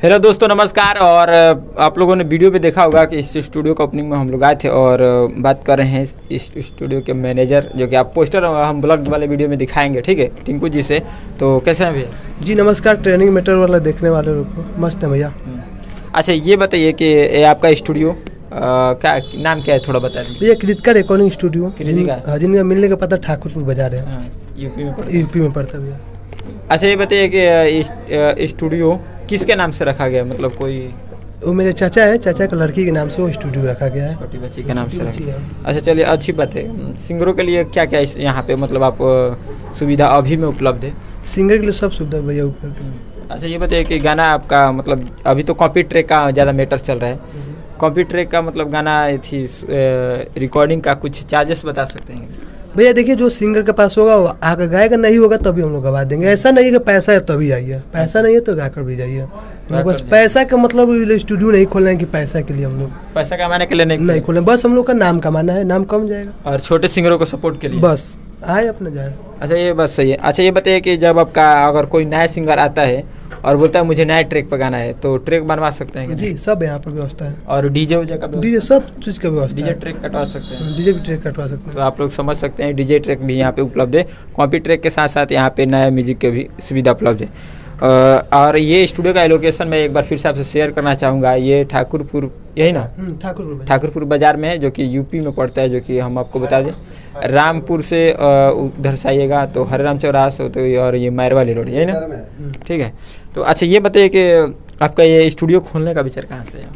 Hello दोस्तों, नमस्कार। और आप लोगों ने वीडियो पे देखा होगा कि इस स्टूडियो का ओपनिंग में हम लोग आए थे और बात कर रहे हैं इस स्टूडियो के मैनेजर, जो कि आप पोस्टर हम ब्लॉग वाले वीडियो में दिखाएंगे, ठीक है, टिंकू जी से। तो कैसे हैं भैया? जी नमस्कार। ट्रेनिंग मैटर वाला देखने वाले लोग को मस्त है भैया। अच्छा, ये बताइए कि ये आपका स्टूडियो क्या नाम क्या है, थोड़ा बता दीजिए। भैया कृतिका रिकॉर्डिंग स्टूडियो, जिनका मिलने का पता ठाकुरपुर बाजार है, यूपी में पड़ता है भैया। अच्छा, ये बताइए कि स्टूडियो किसके नाम से रखा गया, मतलब कोई? वो मेरे चाचा है, चाचा का लड़की के नाम से वो स्टूडियो रखा गया है, छोटी बच्ची के नाम से रखा। अच्छा चलिए, अच्छी बात है। सिंगरों के लिए क्या क्या यहाँ पे मतलब आप सुविधा अभी में उपलब्ध है? सिंगर के लिए सब सुविधा भैया उपलब्ध। अच्छा, ये बताइए कि गाना आपका मतलब अभी तो कॉपी ट्रैक का ज़्यादा मैटर चल रहा है। कॉपी ट्रैक का मतलब गाना थी रिकॉर्डिंग का कुछ चार्जेस बता सकते हैं भैया? देखिए, जो सिंगर के पास होगा वो आकर गाएगा, नहीं होगा तभी हम लोग गवा देंगे। ऐसा नहीं है कि पैसा है तभी आइए, पैसा नहीं है तो गाकर भी जाइए। बस पैसा का मतलब स्टूडियो नहीं खोलना है कि पैसा के लिए हम लोग पैसा कमाने के लिए नहीं खोलें, बस हम लोग का नाम कमाना है, नाम कम जाएगा। और छोटे सिंगरों को सपोर्ट के लिए बस आए अपना जाए। अच्छा, ये बात सही है। अच्छा, ये बताइए कि जब आपका अगर कोई नया सिंगर आता है और बोलता है मुझे नया ट्रैक पर गाना है, तो ट्रैक बनवा सकते हैं? जी, सब यहाँ पर व्यवस्था है। और डीजे का डीजे सब चीज़ का व्यवस्था है। डीजे ट्रैक कटवा सकते हैं? डीजे भी ट्रैक कटवा सकते हैं। तो आप लोग समझ सकते हैं, डीजे ट्रैक भी यहाँ पे उपलब्ध है। कॉपी ट्रैक के साथ साथ यहाँ पे नया म्यूजिक के भी सुविधा उपलब्ध है। और ये स्टूडियो का लोकेशन मैं एक बार फिर से आपसे शेयर करना चाहूँगा। ये ठाकुरपुर, यही ना? ठाकुरपुर बाजार में है, जो कि यूपी में पड़ता है, जो कि हम आपको बता दें रामपुर से उधर से आइएगा तो हरे राम चौराहा से होते हुए और ये मायरवाली रोड, यही ना? ठीक है। तो अच्छा, ये बताइए कि आपका ये स्टूडियो खोलने का विचार कहाँ से है?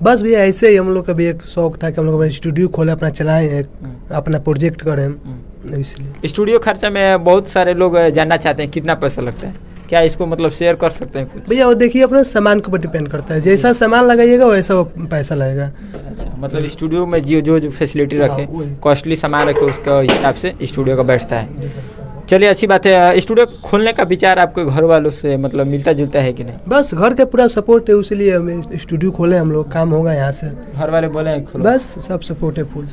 बस भैया ऐसे ही हम लोग का भी एक शौक था कि हम लोग स्टूडियो खोले, अपना चलाएं, अपना प्रोजेक्ट करें, इसलिए। स्टूडियो खर्चा में बहुत सारे लोग जानना चाहते हैं कितना पैसा लगता है, क्या इसको मतलब शेयर कर सकते हैं कुछ? भैया वो देखिए, अपने सामान के ऊपर डिपेंड करता है, जैसा सामान लगाइएगा वैसा पैसा लगेगा। अच्छा, मतलब स्टूडियो में जो फैसिलिटी रखे, कॉस्टली सामान रखे, उसके हिसाब से स्टूडियो का बैठता है। चलिए, अच्छी बात है। स्टूडियो खोलने का विचार आपके घर वालों से मतलब मिलता जुलता है कि नहीं? बस घर का पूरा सपोर्ट है, उसीलिए हमें स्टूडियो खोले हम लोग, काम होगा यहाँ से। घर वाले बोले हैं खोलो? बस सब सपोर्ट है फुल।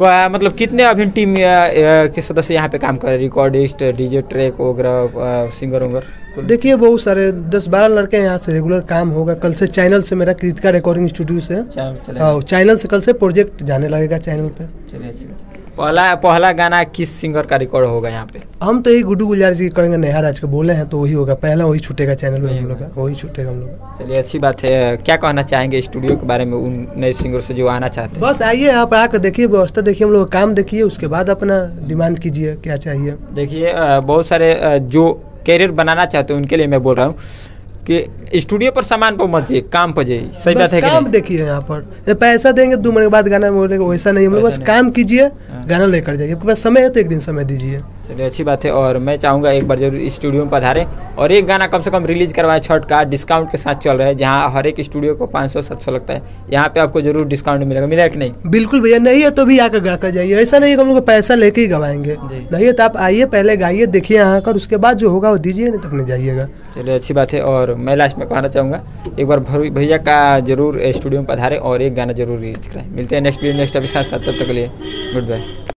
मतलब कितने अभी टीम के सदस्य यहाँ पे काम कर रहे हैं? रिकॉर्डिस्ट, डीजे ट्रैक वगैरह, सिंगर वगैरह? देखिए, बहुत सारे 10-12 लड़के यहाँ से रेगुलर काम होगा। कल से चैनल से, मेरा कृतिका रिकॉर्डिंग स्टूडियो से चैनल से कल से प्रोजेक्ट जाने लगेगा चैनल पे। चलिए, अच्छी बात। पहला गाना किस सिंगर का रिकॉर्ड होगा यहाँ पे? हम तो यही गुड्डू गुलजार जी करेंगे, नेहा राज का बोले हैं, तो वही होगा पहला, वही छूटेगा चैनल में हम लोग का, वही छूटेगा हम लोग। चलिए, अच्छी बात है। क्या कहना चाहेंगे स्टूडियो के बारे में उन नए सिंगर से जो आना चाहते हैं? बस आइए, आप आकर देखिए, व्यवस्था देखिए, हम लोग काम देखिए, उसके बाद अपना डिमांड कीजिए क्या चाहिए। देखिए, बहुत सारे जो कैरियर बनाना चाहते हैं उनके लिए मैं बोल रहा हूँ कि स्टूडियो पर सामान पर मत जाइए, काम पर जाइए। सही बात है। काम देखिए, यहाँ पर पैसा देंगे 2 महीने के बाद गाना बोलेगा, वैसा नहीं। हम लोग बस काम कीजिए, गाना लेकर जाइए। आपके पास समय है तो एक दिन समय दीजिए। चलिए, अच्छी बात है। और मैं चाहूँगा एक बार जरूर स्टूडियो में पधारें और एक गाना कम से कम रिलीज करवाएं। छठ का डिस्काउंट के साथ चल रहा है, जहाँ हर एक स्टूडियो को 500-700 लगता है। यहाँ पे आपको जरूर डिस्काउंट मिलेगा। मिलेगा कि नहीं? बिल्कुल भैया, नहीं है तो भी आकर गा कर जाइए। ऐसा नहीं है कि हम लोग पैसा लेके ही गवाएंगे, नहीं है तो आप आइए, पहले गाइए, देखिए यहाँ कर, उसके बाद जो होगा वो दीजिए, नहीं तो अपने जाइएगा। चलिए, अच्छी बात है। और मैं लास्ट में कहना चाहूँगा, एक बार भैया का जरूर स्टूडियो में पधारें और एक गाना जरूर रिलीज कराएं। मिलते हैं नेक्स्ट वीडियो नेक्स्ट एपिसोड। तब तक के लिए गुड बाय।